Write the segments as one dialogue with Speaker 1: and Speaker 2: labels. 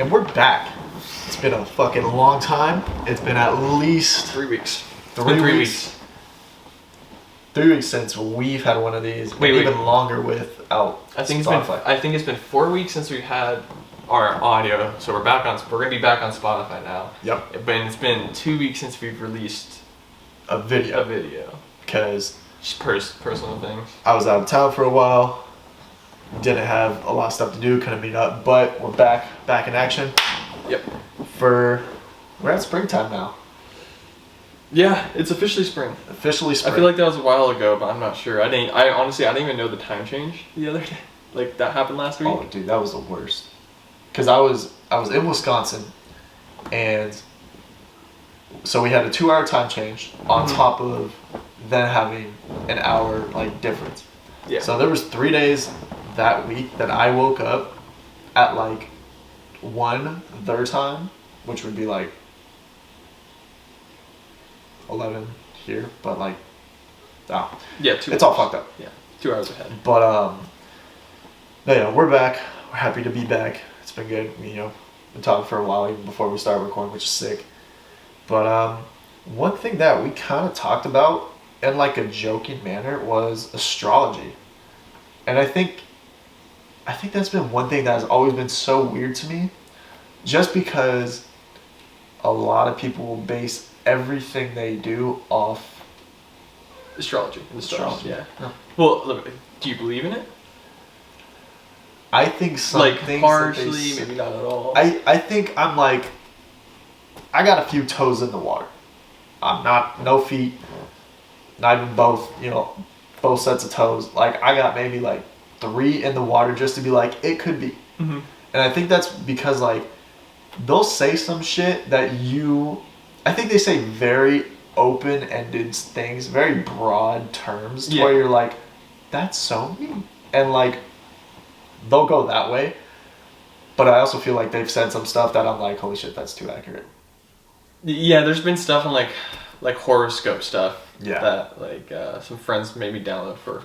Speaker 1: And we're back. It's been a fucking long time. It's been at least
Speaker 2: 3 weeks.
Speaker 1: 3 weeks. 3 weeks since we've had one of these.
Speaker 2: Wait.
Speaker 1: Even longer without Spotify.
Speaker 2: I think it's been 4 weeks since we had our audio, so we're gonna be back on Spotify now.
Speaker 1: Yep.
Speaker 2: But it's been 2 weeks since we've released
Speaker 1: a video. Because
Speaker 2: just personal things.
Speaker 1: I was out of town for a while. Didn't have a lot of stuff to do. Couldn't meet up. But we're back in action.
Speaker 2: Yep.
Speaker 1: We're at springtime now.
Speaker 2: Yeah, it's officially spring.
Speaker 1: Officially spring.
Speaker 2: I feel like that was a while ago, but I'm not sure. I honestly didn't even know the time change the other day. Like that happened last week.
Speaker 1: Oh, dude, that was the worst. Cause I was in Wisconsin, and so we had a 2-hour time change on top of then having an hour like difference.
Speaker 2: Yeah.
Speaker 1: So there was 3 days that week that I woke up at like 1 their time, which would be like 11 here, but like,
Speaker 2: yeah,
Speaker 1: it's all fucked up.
Speaker 2: Yeah, 2 hours ahead.
Speaker 1: But yeah, we're back. We're happy to be back. It's been good. Been talking for a while even before we started recording, which is sick. But one thing that we kind of talked about in like a joking manner was astrology, and I think that's been one thing that has always been so weird to me, just because a lot of people will base everything they do off
Speaker 2: astrology.
Speaker 1: Yeah.
Speaker 2: No. Well, look, do you believe in it?
Speaker 1: I think some
Speaker 2: like
Speaker 1: things
Speaker 2: partially, maybe not at all.
Speaker 1: I think I'm like, I got a few toes in the water. I'm no feet, not even both. Both sets of toes. Like I got maybe like 3 in the water just to be like it could be.
Speaker 2: Mm-hmm.
Speaker 1: And I think that's because like they'll say some shit that I think they say very open-ended things, very broad terms, to where you're like, that's so me, and like. They'll go that way, but I also feel like they've said some stuff that I'm like, holy shit, that's too accurate.
Speaker 2: Yeah, there's been stuff on like horoscope stuff.
Speaker 1: Yeah.
Speaker 2: That like some friends made me download for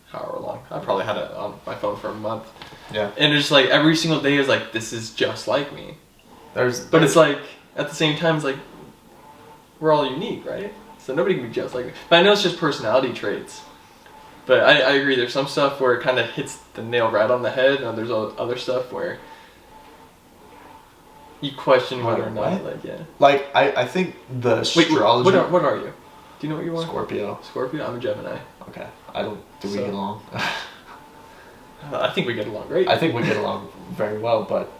Speaker 2: however long. I probably had it on my phone for a month.
Speaker 1: Yeah.
Speaker 2: And it's like every single day is like, this is just like me.
Speaker 1: But
Speaker 2: it's like at the same time it's like we're all unique, right? So nobody can be just like me. But I know it's just personality traits. But I agree, there's some stuff where it kind of hits the nail right on the head, and there's other stuff where you question whether or not,
Speaker 1: Like, I think the astrology...
Speaker 2: Wait, what are you? Do you know what you are?
Speaker 1: Scorpio.
Speaker 2: I'm a Gemini.
Speaker 1: Okay. Do we get along?
Speaker 2: I think we get along great.
Speaker 1: I think we get along very well, but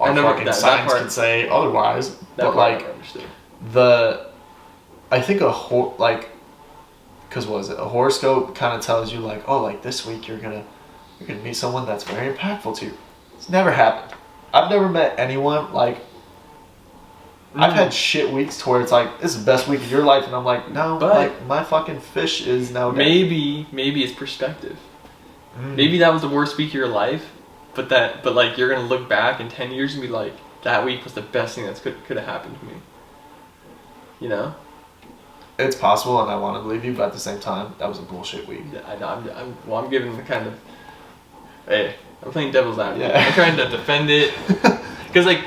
Speaker 1: our fucking signs can say otherwise. But like,
Speaker 2: I understood.
Speaker 1: I think because what is it? A horoscope kind of tells you like, oh, like this week you're gonna meet someone that's very impactful to you. It's never happened. I've never met anyone like. I've had shit weeks to where it's like, this is the best week of your life, and I'm like, no, but like my fucking fish is now dead.
Speaker 2: Maybe it's perspective. Maybe that was the worst week of your life, but like you're gonna look back in 10 years and be like, that week was the best thing that could have happened to me. You know.
Speaker 1: It's possible, and I want to believe you, but at the same time, that was a bullshit week.
Speaker 2: Yeah, I know. I'm giving the kind of, hey, I'm playing devil's advocate.
Speaker 1: Yeah.
Speaker 2: I'm trying to defend it, because like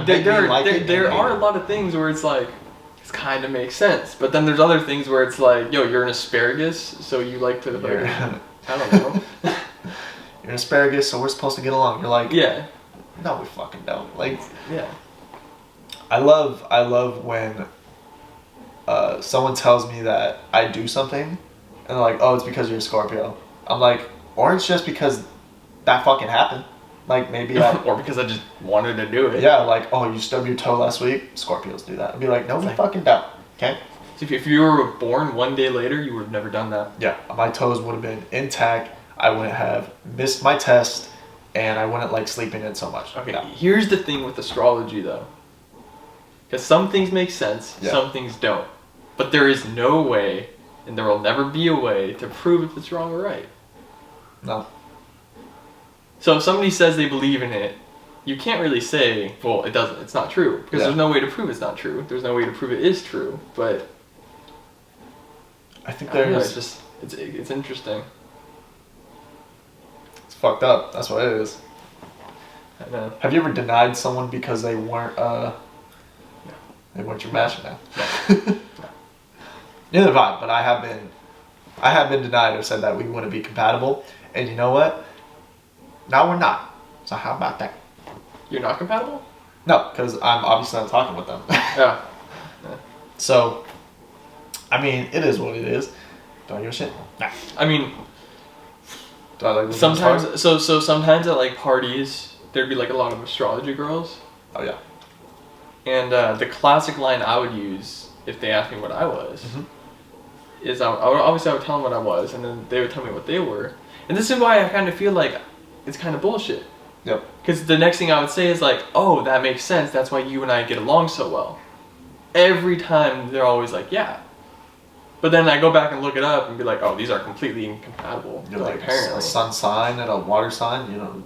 Speaker 2: there are a lot of things where it's like, it kind of makes sense, but then there's other things where it's like, yo, you're an asparagus, so you like to I don't know.
Speaker 1: You're an asparagus, so we're supposed to get along. You're like,
Speaker 2: yeah.
Speaker 1: No, we fucking don't. Like,
Speaker 2: yeah.
Speaker 1: I love when. Someone tells me that I do something, and they're like, oh, it's because you're a Scorpio. I'm like, or it's just because that fucking happened. Like, maybe
Speaker 2: or because I just wanted to do it.
Speaker 1: Yeah, like, oh, you stubbed your toe last week? Scorpios do that. I'd be like, no, we fucking don't. Okay?
Speaker 2: So if you were born one day later, you would have never done that.
Speaker 1: Yeah, my toes would have been intact. I wouldn't have missed my test, and I wouldn't like sleeping in so much.
Speaker 2: Okay, Here's the thing with astrology, though. Because some things make sense, some things don't. But there is no way, and there will never be a way, to prove if it's wrong or right.
Speaker 1: No.
Speaker 2: So if somebody says they believe in it, you can't really say, well, it's not true. Because there's no way to prove it's not true. There's no way to prove it is true. But
Speaker 1: I think
Speaker 2: it's interesting.
Speaker 1: It's fucked up. That's what it is.
Speaker 2: I know.
Speaker 1: Have you ever denied someone because they weren't your match? No. Neither have I, but I have been denied or said that we wouldn't be compatible, and you know what? Now we're not. So how about that?
Speaker 2: You're not compatible?
Speaker 1: No, because I'm obviously not talking with them.
Speaker 2: Yeah.
Speaker 1: So, I mean, it is what it is. Don't give a shit. Nah.
Speaker 2: I mean,
Speaker 1: Do I like
Speaker 2: sometimes, so sometimes at like parties, there'd be like a lot of astrology girls.
Speaker 1: Oh yeah.
Speaker 2: And the classic line I would use if they asked me what I was is obviously I would tell them what I was, and then they would tell me what they were. And this is why I kind of feel like it's kind of bullshit.
Speaker 1: Yep.
Speaker 2: Because the next thing I would say is like, oh, that makes sense. That's why you and I get along so well. Every time they're always like, yeah. But then I go back and look it up and be like, oh, these are completely incompatible.
Speaker 1: You're like apparently a sun sign and a water sign. You know,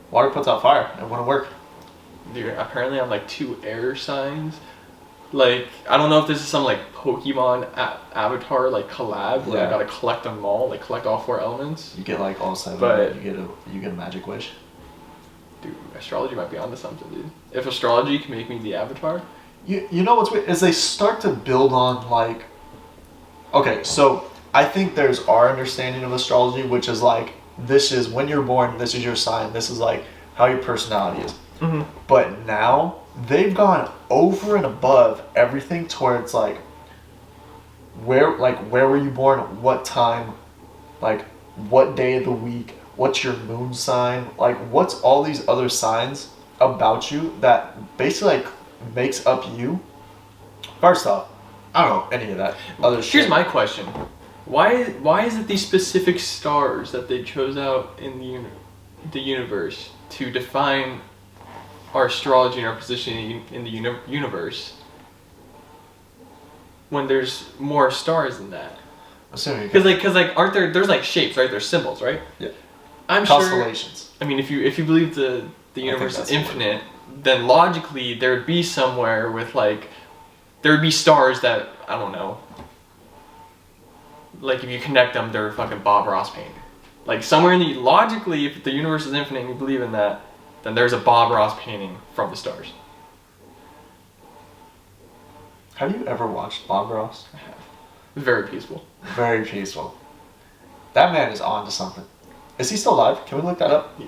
Speaker 1: water puts out fire. It wouldn't work.
Speaker 2: Dude, apparently I'm like 2 air signs. Like, I don't know if this is some like Pokemon avatar like collab where I gotta collect them all, like collect all 4 elements.
Speaker 1: You get like all 7,
Speaker 2: but
Speaker 1: you get a magic wish.
Speaker 2: Dude, astrology might be onto something, dude. If astrology can make me the avatar.
Speaker 1: You know what's weird is they start to build on like. Okay, so I think there's our understanding of astrology, which is like this is when you're born, this is your sign, this is like how your personality is.
Speaker 2: Mm-hmm.
Speaker 1: But now they've gone over and above everything towards like where were you born, what time, like what day of the week, what's your moon sign, like what's all these other signs about you that basically like makes up you. First off, I don't know any of that other shit.
Speaker 2: Here's my question: Why is it these specific stars that they chose out in the universe to define our astrology and our position in the universe when there's more stars than that?
Speaker 1: Assuming
Speaker 2: because aren't there's like shapes, right? There's symbols, right?
Speaker 1: Yeah.
Speaker 2: I'm
Speaker 1: constellations.
Speaker 2: Sure. I mean, if you believe the universe is infinite, then logically there'd be somewhere with like there would be stars that I don't know. Like if you connect them, they're fucking Bob Ross painting. Like somewhere in the logically, if the universe is infinite and you believe in that, then there's a Bob Ross painting from the stars.
Speaker 1: Have you ever watched Bob Ross?
Speaker 2: I have. Very peaceful.
Speaker 1: Very peaceful. That man is on to something. Is he still alive? Can we look that up?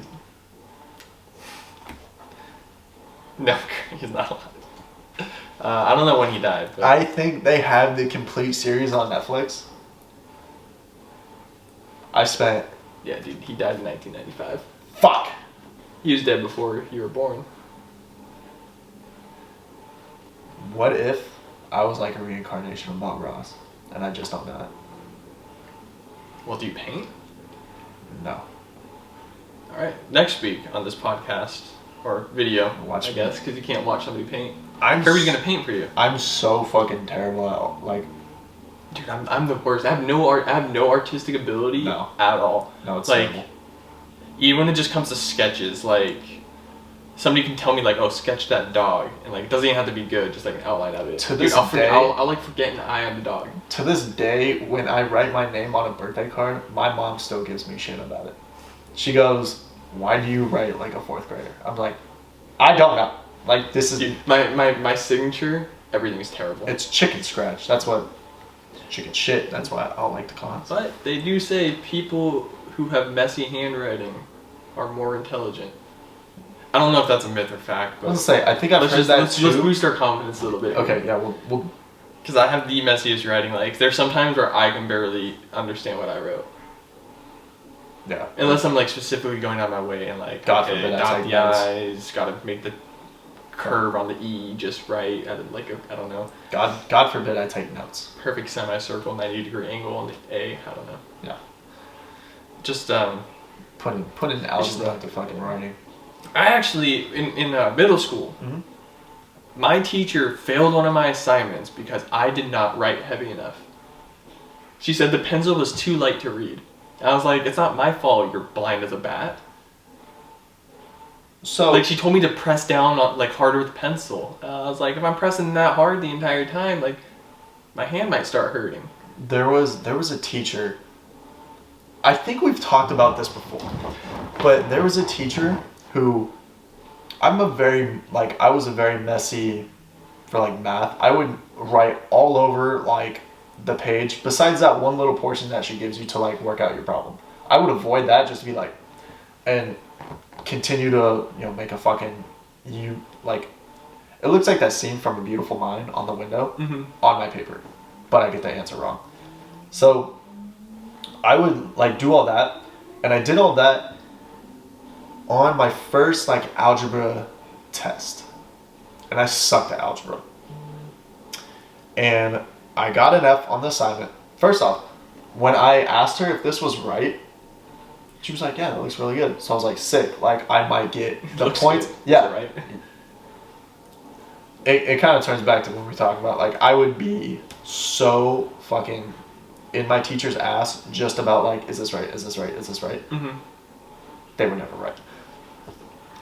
Speaker 2: No, he's not alive. I don't know when he died. But
Speaker 1: I think they have the complete series on Netflix.
Speaker 2: Yeah, dude, he died in 1995.
Speaker 1: Fuck!
Speaker 2: He was dead before you were born.
Speaker 1: What if I was like a reincarnation of Bob Ross and I just don't know it?
Speaker 2: Well, do you paint?
Speaker 1: No.
Speaker 2: Alright, next week on this podcast, or video,
Speaker 1: Watch
Speaker 2: I
Speaker 1: me.
Speaker 2: guess, because you can't watch somebody paint. Kirby's gonna paint for you.
Speaker 1: I'm so fucking terrible at like.
Speaker 2: Dude, I'm the worst. I have no artistic ability at all.
Speaker 1: No, it's
Speaker 2: like
Speaker 1: terrible.
Speaker 2: even when it just comes to sketches, like somebody can tell me like, oh, sketch that dog, and like it doesn't even have to be good, just like an outline of it.
Speaker 1: To this day,
Speaker 2: I'll like forget an eye on the dog.
Speaker 1: To this day, when I write my name on a birthday card, my mom still gives me shit about it. She goes, "Why do you write like a 4th grader?" I'm like, I don't know. Like this is.
Speaker 2: Dude, my signature, everything is terrible.
Speaker 1: It's chicken scratch. That's what. Chicken shit. That's why I don't like to call it.
Speaker 2: But they do say people who have messy handwriting are more intelligent. I don't know if that's a myth or fact, but
Speaker 1: Let's say I think I've heard that too.
Speaker 2: Let's boost our confidence a little bit.
Speaker 1: Okay, yeah, we'll.
Speaker 2: Because I have the messiest writing. Like there's some times where I can barely understand what I wrote.
Speaker 1: Yeah.
Speaker 2: Unless I'm like specifically going out of my way and like
Speaker 1: God forbid I
Speaker 2: dot
Speaker 1: take
Speaker 2: the
Speaker 1: notes.
Speaker 2: I's, gotta make the curve on the E just right. I don't know.
Speaker 1: God forbid I take notes.
Speaker 2: Perfect semicircle, 90-degree angle on the A. I don't know.
Speaker 1: Yeah.
Speaker 2: Just
Speaker 1: Put in algebra to fucking writing.
Speaker 2: I actually in middle school, my teacher failed one of my assignments because I did not write heavy enough. She said the pencil was too light to read. And I was like, it's not my fault. You're blind as a bat.
Speaker 1: So
Speaker 2: like she told me to press down like harder with the pencil. I was like, if I'm pressing that hard the entire time, like my hand might start hurting.
Speaker 1: there was a teacher. I think we've talked about this before, but there was a teacher who I'm a very like I was a very messy for like math. I would write all over like the page. Besides that one little portion that she gives you to like work out your problem, I would avoid that just to be like, and continue to make a fucking you like. It looks like that scene from A Beautiful Mind on the window on my paper, but I get the answer wrong. So I would like do all that, and I did all that on my first like algebra test, and I sucked at algebra. And I got an F on the assignment. First off, when I asked her if this was right, she was like, "Yeah, it looks really good." So I was like, "Sick!" Like I might get the points.
Speaker 2: Good.
Speaker 1: Yeah,
Speaker 2: right.
Speaker 1: It kind of turns back to what we talked about. Like I would be so fucking in my teacher's ass just about like, is this right? Is this right? Is this right?
Speaker 2: Mm-hmm.
Speaker 1: They were never right.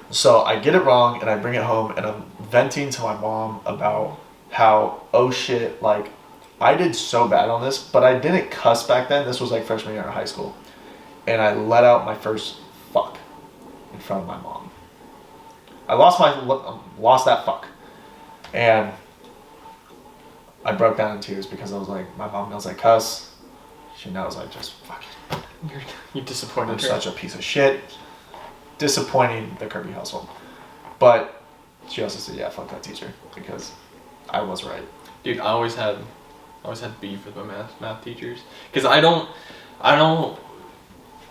Speaker 1: So I get it wrong and I bring it home and I'm venting to my mom about how, oh shit, like I did so bad on this, but I didn't cuss back then. This was like freshman year of high school. And I let out my first fuck in front of my mom. I lost that fuck. And I broke down in tears because I was like, my mom knows I cuss. She knows I just fucking.
Speaker 2: You disappointed
Speaker 1: I'm
Speaker 2: her.
Speaker 1: such a piece of shit. Disappointing the Kirby household. But she also said, yeah, fuck that teacher. Because I was right.
Speaker 2: Dude, I always had beef with my math teachers. Because I don't,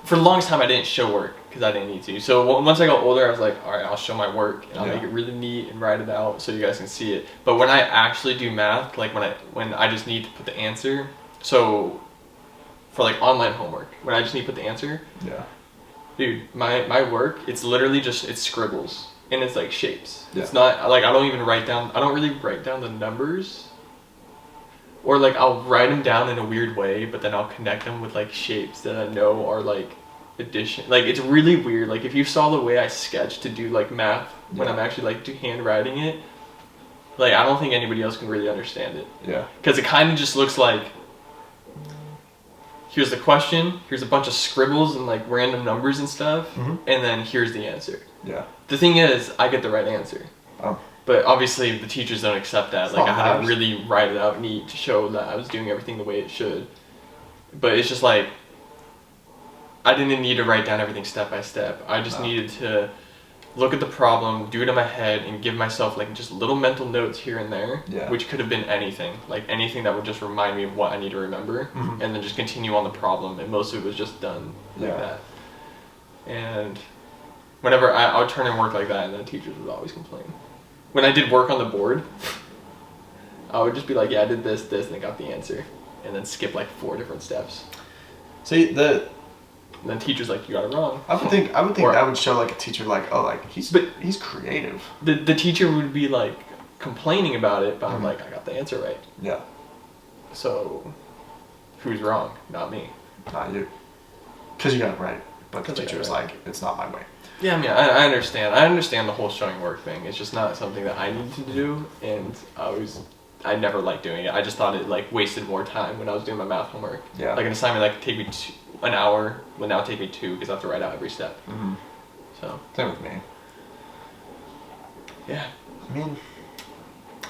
Speaker 2: for the longest time I didn't show work because I didn't need to. So once I got older, I was like, all right, I'll show my work and I'll make it really neat and write it out so you guys can see it. But when I actually do math, like when I just need to put the answer, so for like online homework, when I just need to put the answer,
Speaker 1: Yeah.
Speaker 2: dude, my work, it's literally just, it's scribbles and it's like shapes.
Speaker 1: Yeah.
Speaker 2: It's not like I don't really write down the numbers. Or like I'll write them down in a weird way, but then I'll connect them with like shapes that I know are like addition. Like it's really weird. Like if you saw the way I sketch to do like math when I'm actually like handwriting it, like I don't think anybody else can really understand it.
Speaker 1: Yeah.
Speaker 2: Because it kind of just looks like, here's the question, here's a bunch of scribbles and like random numbers and stuff, and then here's the answer.
Speaker 1: Yeah.
Speaker 2: The thing is, I get the right answer.
Speaker 1: Oh.
Speaker 2: But obviously the teachers don't accept that.
Speaker 1: It's
Speaker 2: like
Speaker 1: not
Speaker 2: I had
Speaker 1: math.
Speaker 2: to really write it out neat to show that I was doing everything the way it should. But it's just like, I didn't need to write down everything step by step. I just needed to look at the problem, do it in my head, and give myself like just little mental notes here and there, which could have been anything. Like anything that would just remind me of what I need to remember, and then just continue on the problem. And most of it was just done like that. And whenever I would turn in work like that, and the teachers would always complain. When I did work on the board, I would just be like, yeah, I did this, and I got the answer. And then skip like 4 different steps.
Speaker 1: See,
Speaker 2: And then teacher's like, you got it wrong.
Speaker 1: I would think that would show like a teacher like, oh, like he's creative.
Speaker 2: The teacher would be like complaining about it, but I'm like, I got the answer right.
Speaker 1: Yeah.
Speaker 2: So, who's wrong? Not me.
Speaker 1: Not you. Because you got it right. But the
Speaker 2: 'Cause I got
Speaker 1: teacher was
Speaker 2: it right.
Speaker 1: like, it's not my way.
Speaker 2: Yeah, I mean, I understand. I understand the whole showing work thing. It's just not something that I need to do, and I never liked doing it. I just thought it like wasted more time when I was doing my math homework.
Speaker 1: Yeah.
Speaker 2: Like an assignment that could take me an hour would now take me 2 because I have to write out every step.
Speaker 1: Mm-hmm.
Speaker 2: So.
Speaker 1: Same with me.
Speaker 2: Yeah.
Speaker 1: I mean.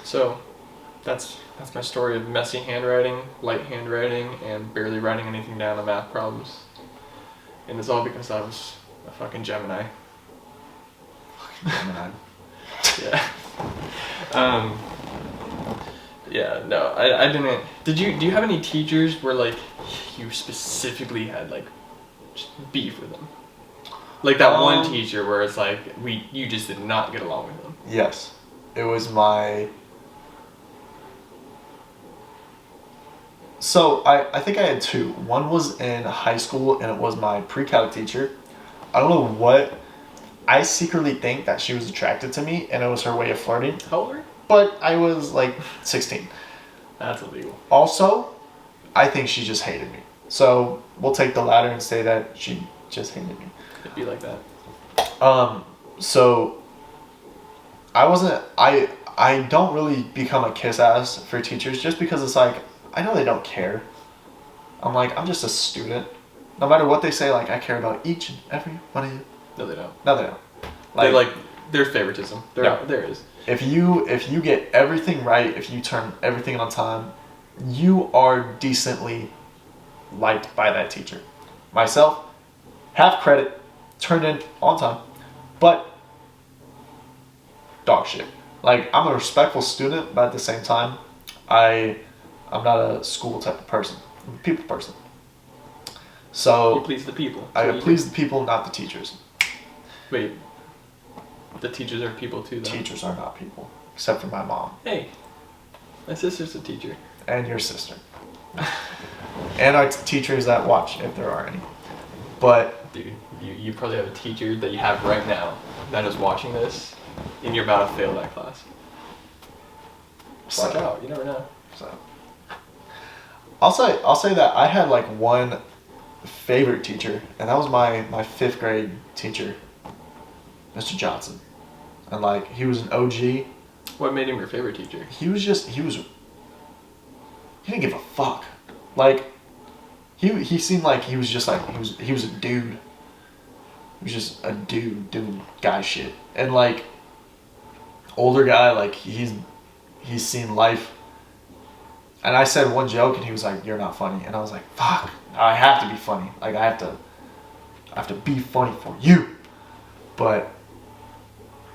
Speaker 2: So, that's my story of messy handwriting, light handwriting, and barely writing anything down on math problems. And it's all because I was a fucking Gemini. Yeah. Yeah, no, I didn't. Do you have any teachers where like you specifically had like just beef with them? Like that one teacher where it's like you just did not get along with them.
Speaker 1: Yes. It was my. So I think I had 2. One was in high school and it was my pre-calc teacher. I don't know what. I secretly think that she was attracted to me and it was her way of flirting.
Speaker 2: How old were you?
Speaker 1: But I was like 16.
Speaker 2: That's illegal.
Speaker 1: Also, I think she just hated me. So we'll take the latter and say that she just hated me.
Speaker 2: It'd be like that.
Speaker 1: So I don't really become a kiss ass for teachers just because it's like, I know they don't care. I'm like, I'm just a student. No matter what they say, like I care about each and every one of you.
Speaker 2: No, they don't.
Speaker 1: No, they don't.
Speaker 2: They like There's favoritism. There is.
Speaker 1: If you get everything right, if you turn everything on time, you are decently liked by that teacher. Myself, half credit, turned in on time, but dog shit. Like, I'm a respectful student, but at the same time, I'm not a school type of person. I'm a people person. So
Speaker 2: You please the people.
Speaker 1: I please the people, not the teachers.
Speaker 2: Wait. The teachers are people too, though.
Speaker 1: Teachers are not people, except for my mom.
Speaker 2: Hey, my sister's a teacher.
Speaker 1: And your sister. And our teachers that watch, if there are any. But
Speaker 2: Dude, you probably have a teacher that you have right now that is watching this, and you're about to fail that class. Watch out, you never know.
Speaker 1: So I'll say that I had like one favorite teacher, and that was my 5th grade teacher, Mr. Johnson. And like, he was an OG.
Speaker 2: What made him your favorite teacher?
Speaker 1: He didn't give a fuck. Like, he seemed like he was just like, he was a dude. He was just a dude doing guy shit. And like, older guy, like, he's seen life. And I said one joke and he was like, "You're not funny." And I was like, fuck, I have to be funny. Like, I have to be funny for you. But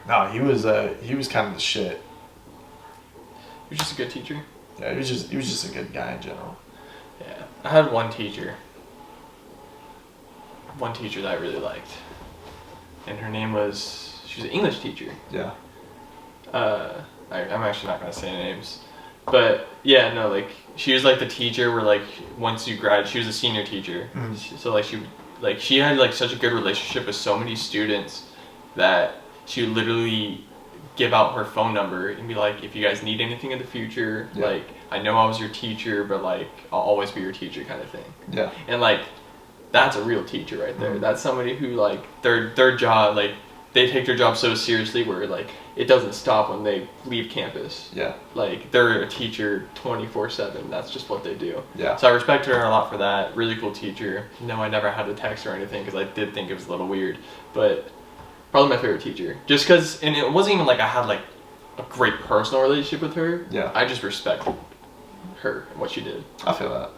Speaker 1: no, he was kind of the shit.
Speaker 2: He was just a good teacher.
Speaker 1: Yeah, he was just a good guy in general.
Speaker 2: Yeah, I had one teacher that I really liked, and her name was, she was an English teacher.
Speaker 1: Yeah.
Speaker 2: I'm actually not gonna say names, but yeah, no, like, she was like the teacher where, like, once you grad, she was a senior teacher, so like she had like such a good relationship with so many students that she would literally give out her phone number and be like, if you guys need anything in the future, like, I know I was your teacher, but like, I'll always be your teacher, kind of thing.
Speaker 1: Yeah.
Speaker 2: And like, that's a real teacher right there. That's somebody who, like, their job, like, they take their job so seriously where, like, it doesn't stop when they leave campus.
Speaker 1: Yeah.
Speaker 2: Like, they're a teacher 24/7. That's just what they do.
Speaker 1: Yeah.
Speaker 2: So I respect her a lot for that. Really cool teacher. No, I never had to text her or anything because I did think it was a little weird. But probably my favorite teacher. Just because, and it wasn't even like I had, like, a great personal relationship with her.
Speaker 1: Yeah.
Speaker 2: I just respected her and what she did.
Speaker 1: I feel that.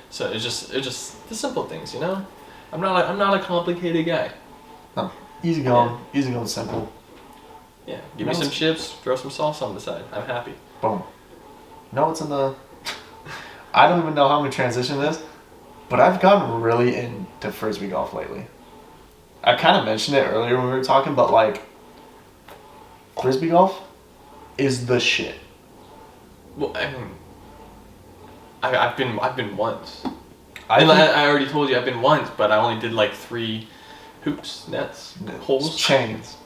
Speaker 2: So it's just the simple things, you know. I'm not a complicated guy.
Speaker 1: No. Easy going, simple.
Speaker 2: Yeah, give me some chips, throw some sauce on the side. I'm happy.
Speaker 1: Boom. No, it's in the. I don't even know how I'm gonna transition this, but I've gotten really into frisbee golf lately. I kind of mentioned it earlier when we were talking, but like, frisbee golf is the shit.
Speaker 2: Well, I mean, I've been once. I already told you I've been once, but I only did like 3 hoops, nets, holes,
Speaker 1: chains.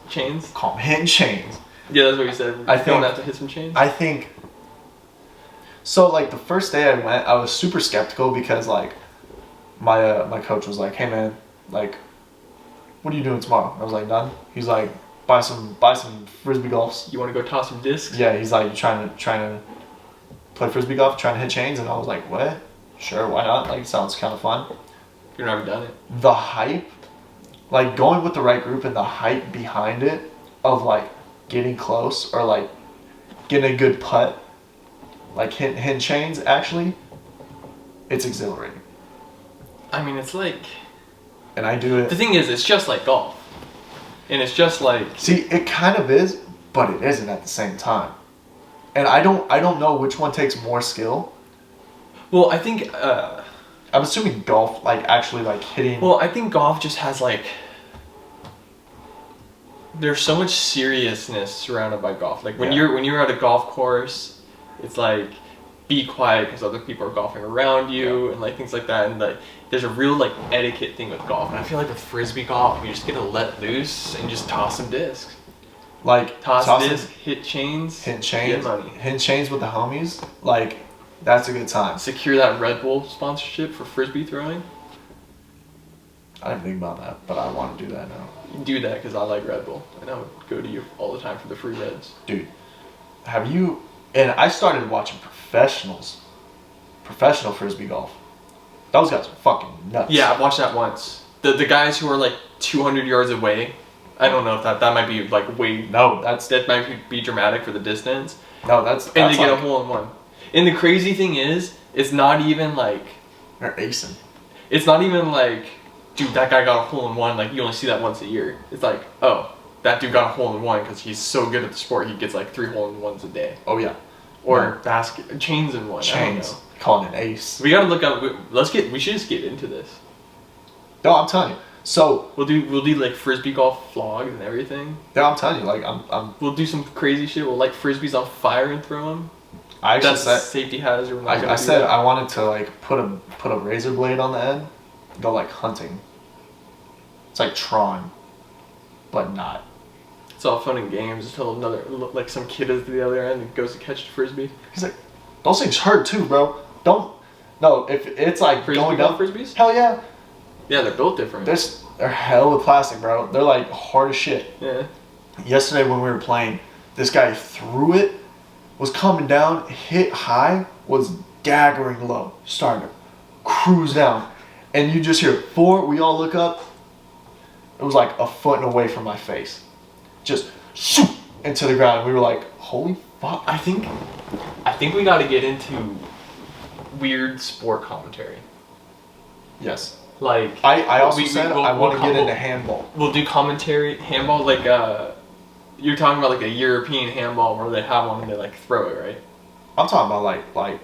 Speaker 1: Call them hitting chains.
Speaker 2: Yeah, that's what you said.
Speaker 1: I think
Speaker 2: don't have to hit some chains.
Speaker 1: I think. So like, the first day I went, I was super skeptical because like, my coach was like, "Hey man, like, what are you doing tomorrow?" I was like, "None." He's like, buy some frisbee golfs.
Speaker 2: You want to go toss some discs?
Speaker 1: Yeah, he's like, "You trying to play frisbee golf, trying to hit chains?" And I was like, "What? Sure, why not? Like, sounds kind of fun."
Speaker 2: You've never done it.
Speaker 1: The hype, like, going with the right group and the hype behind it of like getting close or like getting a good putt, like hitting chains, actually, it's exhilarating.
Speaker 2: I mean, it's like.
Speaker 1: And I do it.
Speaker 2: The thing is, it's just like golf, and it's just like.
Speaker 1: See, it kind of is, but it isn't at the same time. And I don't know which one takes more skill.
Speaker 2: Well, I think.
Speaker 1: I'm assuming golf, like, actually, like, hitting.
Speaker 2: Well, I think golf just has like. There's so much seriousness surrounded by golf. Like when you're at a golf course, it's like, be quiet because other people are golfing around you and like things like that. And like, there's a real like etiquette thing with golf. And I feel like with frisbee golf, you're just gonna let loose and just toss some discs.
Speaker 1: Like
Speaker 2: toss discs, hit chains, get money.
Speaker 1: Hitting chains with the homies, like, that's a good time.
Speaker 2: Secure that Red Bull sponsorship for frisbee throwing.
Speaker 1: I didn't think about that, but I want to do that now.
Speaker 2: You do that because I like Red Bull, and I would go to you all the time for the free Reds.
Speaker 1: Dude, have you? And I started watching professional frisbee golf. Those guys are fucking nuts.
Speaker 2: Yeah, I've watched that once. The guys who are like 200 yards away I don't know if that might be like way.
Speaker 1: No,
Speaker 2: That might be dramatic for the distance.
Speaker 1: no, that's
Speaker 2: And they get a
Speaker 1: like,
Speaker 2: hole in one. And the crazy thing is, it's not even like.
Speaker 1: they're acing.
Speaker 2: It's not even like, dude, that guy got a hole in one. Like you only see that once a year. It's like, oh, that dude got a hole in one because he's so good at the sport. He gets like 3 hole in ones a day.
Speaker 1: Oh yeah.
Speaker 2: Or chains in one. I don't
Speaker 1: Chains.
Speaker 2: know.
Speaker 1: Calling an ace.
Speaker 2: We gotta look up. We should just get into this.
Speaker 1: No, I'm telling you. So
Speaker 2: We'll do like frisbee golf vlogs and everything.
Speaker 1: yeah, I'm telling you. Like I'm.
Speaker 2: We'll do some crazy shit. We'll light frisbees on fire and throw them.
Speaker 1: I actually
Speaker 2: That's a
Speaker 1: said.
Speaker 2: safety hazard. We're not gonna
Speaker 1: I
Speaker 2: do
Speaker 1: said
Speaker 2: that.
Speaker 1: I wanted to like put a razor blade on the end, go like hunting. It's like Tron, but not.
Speaker 2: It's all fun and games until like some kid is at the other end and goes to catch the frisbee.
Speaker 1: He's like, those things hurt too, bro. Don't. No, if it's like
Speaker 2: Frisbee
Speaker 1: going
Speaker 2: golf
Speaker 1: down.
Speaker 2: frisbees?
Speaker 1: Hell yeah.
Speaker 2: Yeah, they're built different.
Speaker 1: They're hella plastic, bro. They're like hard as shit.
Speaker 2: Yeah.
Speaker 1: Yesterday when we were playing, this guy threw it, was coming down, hit high, was daggering low, starting to cruise down, and you just hear 4. We all look up. It was like a foot away from my face, just shoot into the ground. We were like, holy fuck.
Speaker 2: I think we got to get into weird sport commentary.
Speaker 1: Yes.
Speaker 2: Like
Speaker 1: I also
Speaker 2: we-
Speaker 1: said
Speaker 2: we'll-
Speaker 1: I want
Speaker 2: we'll
Speaker 1: to get
Speaker 2: com-
Speaker 1: into handball.
Speaker 2: We'll do commentary handball like you're talking about like a European handball where they have one and they like throw it, right?
Speaker 1: I'm talking about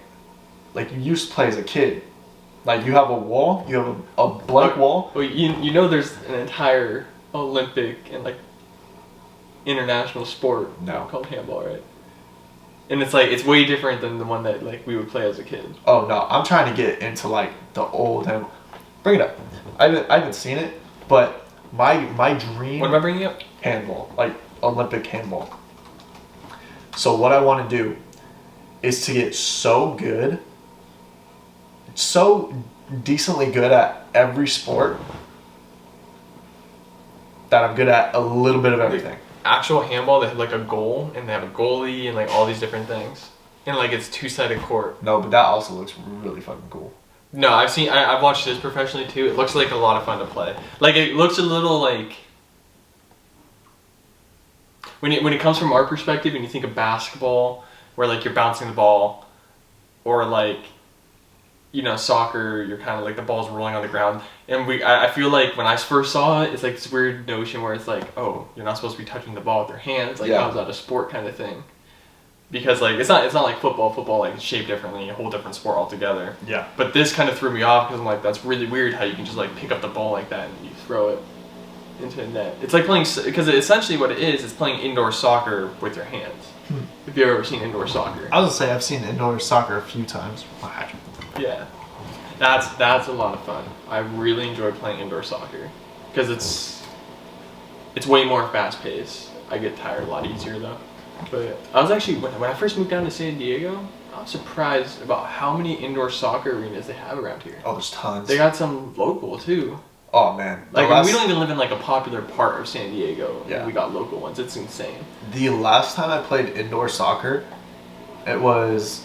Speaker 1: like you used to play as a kid. Like you have a wall, you have a blank wall.
Speaker 2: Well, you know there's an entire Olympic and like international sport
Speaker 1: No.
Speaker 2: called handball, right? And it's like it's way different than the one that like we would play as a kid.
Speaker 1: Oh no, I'm trying to get into like the old hand. Bring it up. I haven't seen it, but my dream
Speaker 2: What am I bringing up?
Speaker 1: handball, like Olympic handball. So what I want to do is to get so good, so decently good at every sport that I'm good at a little bit of everything.
Speaker 2: Actual handball, they have like a goal and they have a goalie and like all these different things. And like it's 2-sided court.
Speaker 1: No, but that also looks really fucking cool.
Speaker 2: No, I've watched this professionally too. It looks like a lot of fun to play. Like it looks a little like when it comes from our perspective and you think of basketball where like you're bouncing the ball or like soccer, you're kind of like the ball's rolling on the ground. And I feel like when I first saw it, it's like this weird notion where it's like, oh, you're not supposed to be touching the ball with your hands. Like, how's that a sport kind of thing? Because like it's not like football. Football like is shaped differently, a whole different sport altogether.
Speaker 1: Yeah.
Speaker 2: But this kind of threw me off because I'm like, that's really weird how you can just like pick up the ball like that and you throw it into a net. It's like playing because essentially what it is playing indoor soccer with your hands. If you've ever seen indoor soccer.
Speaker 1: I was gonna say I've seen indoor soccer a few times.
Speaker 2: Yeah, that's a lot of fun. I really enjoy playing indoor soccer because it's way more fast paced. I get tired a lot easier though. But I was actually when I first moved down to San Diego, I was surprised about how many indoor soccer arenas they have around here.
Speaker 1: Oh, there's tons.
Speaker 2: They got some local too.
Speaker 1: Oh man,
Speaker 2: Like we don't even live in like a popular part of San Diego.
Speaker 1: Yeah.
Speaker 2: We got local ones. It's insane.
Speaker 1: The last time I played indoor soccer, it was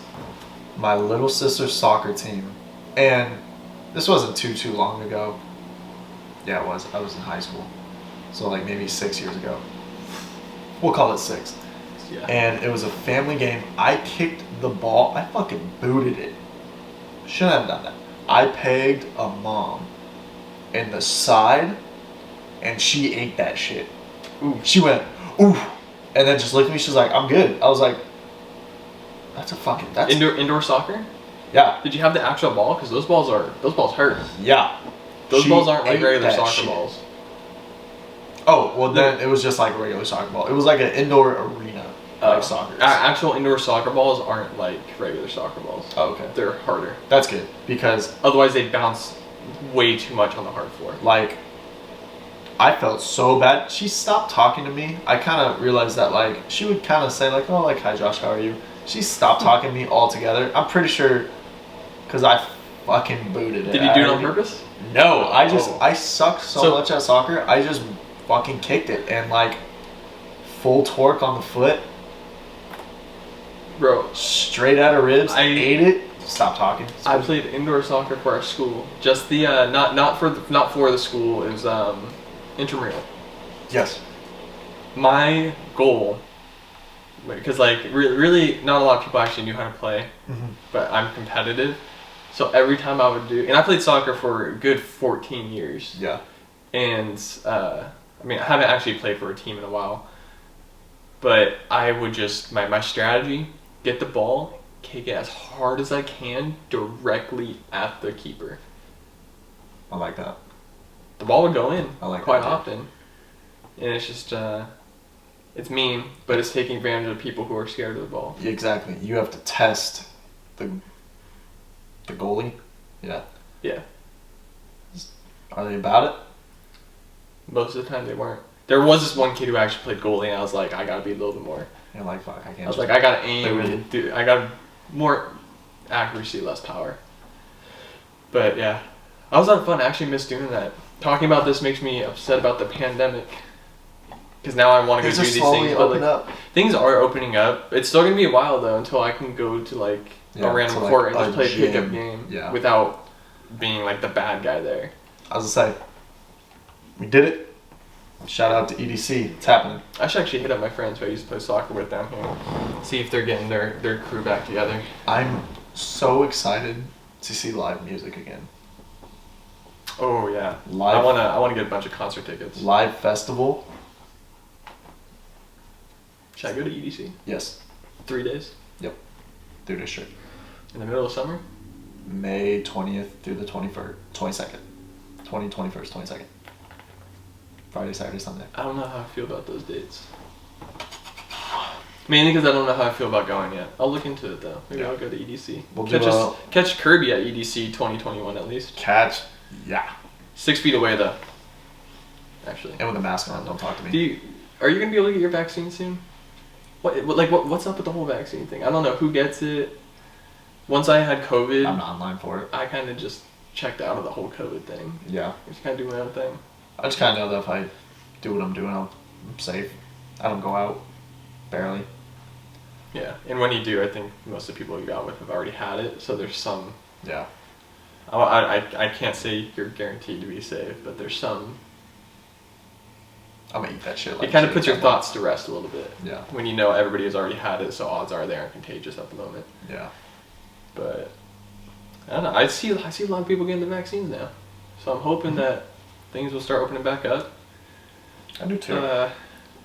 Speaker 1: my little sister's soccer team, and this wasn't too long ago. Yeah, it was. I was in high school, so like maybe 6 years ago. We'll call it 6.
Speaker 2: Yeah.
Speaker 1: And it was a family game. I kicked the ball. I fucking booted it. Shouldn't have done that. I pegged a mom in the side, and she ate that shit.
Speaker 2: Ooh.
Speaker 1: She went, ooh, and then just looked at me. She was like, I'm good. I was like, that's
Speaker 2: Indoor soccer?
Speaker 1: Yeah.
Speaker 2: Did you have the actual ball? Because those balls hurt.
Speaker 1: Yeah.
Speaker 2: Those
Speaker 1: She
Speaker 2: balls aren't like
Speaker 1: ate
Speaker 2: regular
Speaker 1: that
Speaker 2: soccer
Speaker 1: shit.
Speaker 2: balls.
Speaker 1: Oh, well then it was just like a regular soccer ball. It was like an indoor arena, like soccer. is.
Speaker 2: Actual indoor soccer balls aren't like regular soccer balls.
Speaker 1: Oh, okay.
Speaker 2: They're harder.
Speaker 1: That's good because
Speaker 2: Otherwise, they bounce way too much on the hard floor.
Speaker 1: like I felt so bad. She stopped talking to me. I kind of realized that like she would kind of say like, oh, like, hi Josh, how are you? She stopped talking to me altogether. I'm pretty sure because I fucking booted it.
Speaker 2: Did you do it on purpose?
Speaker 1: No,
Speaker 2: Oh.
Speaker 1: I suck so much at soccer. I just fucking kicked it and like full torque on the foot,
Speaker 2: Bro,
Speaker 1: straight out of ribs.
Speaker 2: I-
Speaker 1: ate it. Stop talking.
Speaker 2: I played indoor soccer for our school. Just the not for the school. It was intramural.
Speaker 1: Yes.
Speaker 2: my goal, because like really not a lot of people actually knew how to play, but I'm competitive, so every time I would do, and I played soccer for a good 14 years.
Speaker 1: Yeah.
Speaker 2: And I mean, I haven't actually played for a team in a while, but I would just my strategy: get the ball, kick it as hard as I can directly at the keeper.
Speaker 1: I like that.
Speaker 2: The ball would go in
Speaker 1: I like
Speaker 2: quite
Speaker 1: that, too.
Speaker 2: often, and it's just it's mean, but it's taking advantage of people who are scared of the ball.
Speaker 1: Yeah, exactly. You have to test the goalie. Yeah.
Speaker 2: Yeah.
Speaker 1: Are they about it?
Speaker 2: Most of the time they weren't. There was this one kid who actually played goalie, and I was like, I gotta be a little bit more.
Speaker 1: You're like, fuck, I can't.
Speaker 2: I was like, I gotta aim and do. I got more accuracy, less power. But yeah, I was having fun. I actually missed doing that. Talking about this makes me upset about the pandemic. Because now I want to go do these things. But like,
Speaker 1: up.
Speaker 2: things are opening up. It's still gonna be a while though until I can go to like a random court and just play a pickup game without being like the bad guy there.
Speaker 1: I was gonna say, we did it. Shout out to EDC. It's happening.
Speaker 2: I should actually hit up my friends who I used to play soccer with down here. See if they're getting their crew back together.
Speaker 1: I'm so excited to see live music again.
Speaker 2: Oh yeah.
Speaker 1: Live.
Speaker 2: I wanna get a bunch of concert tickets.
Speaker 1: Live festival.
Speaker 2: Should I go to EDC?
Speaker 1: Yes.
Speaker 2: 3 days?
Speaker 1: Yep. 3 days straight.
Speaker 2: In the middle of summer?
Speaker 1: May 20th through the 21st, 22nd. 21st, 22nd. Friday, Saturday, Sunday.
Speaker 2: I don't know how I feel about those dates. Mainly because I don't know how I feel about going yet. I'll look into it though. Maybe I'll go to EDC.
Speaker 1: We'll
Speaker 2: catch Kirby at EDC 2021 at least.
Speaker 1: Catch, yeah.
Speaker 2: 6 feet away though. Actually.
Speaker 1: And with a mask on, don't talk to me.
Speaker 2: Are you gonna be able to get your vaccine soon? What's up with the whole vaccine thing? I don't know who gets it. Once I had COVID,
Speaker 1: I'm not online for it.
Speaker 2: I kind of just checked out of the whole COVID thing.
Speaker 1: Yeah.
Speaker 2: I just kind of do my own thing.
Speaker 1: I just kind of know that if I do what I'm doing, I'm safe. I don't go out. Barely.
Speaker 2: Yeah, and when you do, I think most of the people you got with have already had it, so there's some...
Speaker 1: Yeah.
Speaker 2: I can't say you're guaranteed to be safe, but there's some...
Speaker 1: I'm gonna eat that shit. Like
Speaker 2: it kind of puts your thoughts to rest a little bit.
Speaker 1: Yeah.
Speaker 2: When you know everybody has already had it, so odds are they aren't contagious at the moment.
Speaker 1: Yeah.
Speaker 2: But I don't know. I see a lot of people getting the vaccines now, so I'm hoping that things will start opening back up.
Speaker 1: I do too.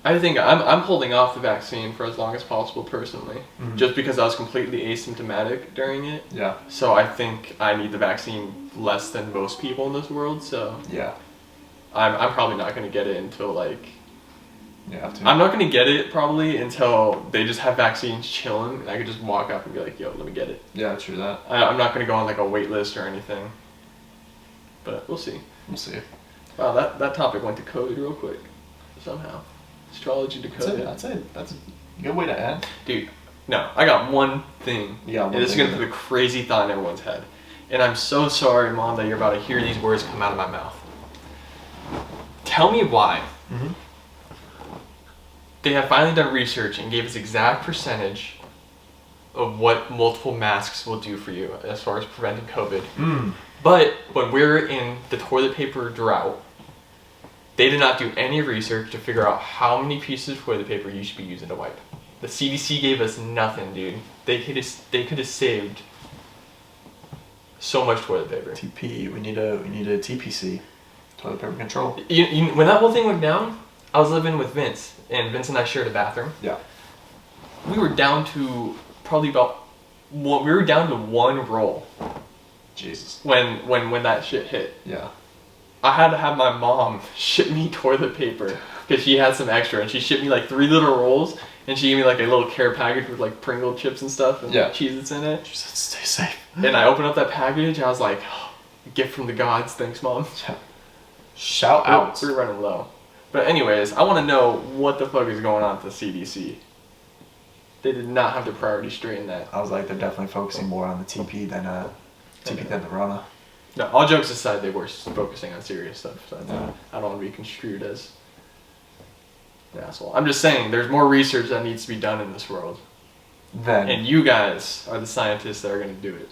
Speaker 2: I think I'm holding off the vaccine for as long as possible personally, just because I was completely asymptomatic during it.
Speaker 1: Yeah.
Speaker 2: So I think I need the vaccine less than most people in this world. So
Speaker 1: yeah.
Speaker 2: I'm probably not going to get it until like...
Speaker 1: You have to.
Speaker 2: I'm not going to get it probably until they just have vaccines chilling and I could just walk up and be like, yo, let me get it.
Speaker 1: Yeah, true that.
Speaker 2: I'm not going to go on like a wait list or anything. But we'll see.
Speaker 1: We'll see.
Speaker 2: Wow, that topic went to code real quick. Somehow. Astrology to code.
Speaker 1: That's it. That's a good way to end.
Speaker 2: Dude, no, I got one thing.
Speaker 1: Yeah,
Speaker 2: and this is going to put a crazy thought in everyone's head. And I'm so sorry, Mom, that you're about to hear these words come out of my mouth. Tell me why they have finally done research and gave us exact percentage of what multiple masks will do for you as far as preventing COVID. But when we're in the toilet paper drought, they did not do any research to figure out how many pieces of toilet paper you should be using to wipe. The CDC gave us nothing, dude. They could have saved so much toilet paper.
Speaker 1: TP. We need a TPC. Toilet paper control.
Speaker 2: When that whole thing went down, I was living with Vince, and Vince and I shared a bathroom.
Speaker 1: Yeah.
Speaker 2: We were down to probably one roll.
Speaker 1: Jesus.
Speaker 2: When that shit hit.
Speaker 1: Yeah.
Speaker 2: I had to have my mom ship me toilet paper because she had some extra, and she shipped me like 3 little rolls, and she gave me like a little care package with like Pringle chips and stuff and Cheez-Its in it.
Speaker 1: She said, "Stay safe."
Speaker 2: And I opened up that package, and I was like, oh, "Gift from the gods, thanks, Mom."
Speaker 1: Shout out.
Speaker 2: We're running low. But anyways, I want to know what the fuck is going on at the CDC. They did not have the priority straight in that.
Speaker 1: I was like, they're definitely focusing more on the TP than the Rona.
Speaker 2: No, all jokes aside, they were focusing on serious stuff. So I don't want to be construed as an asshole. I'm just saying, there's more research that needs to be done in this world. And you guys are the scientists that are going to do it.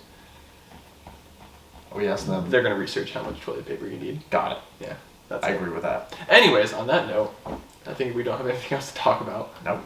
Speaker 1: We asked them.
Speaker 2: They're going to research how much toilet paper you need.
Speaker 1: Got it.
Speaker 2: Yeah.
Speaker 1: I agree with that.
Speaker 2: Anyways, on that note, I think we don't have anything else to talk about.
Speaker 1: Nope.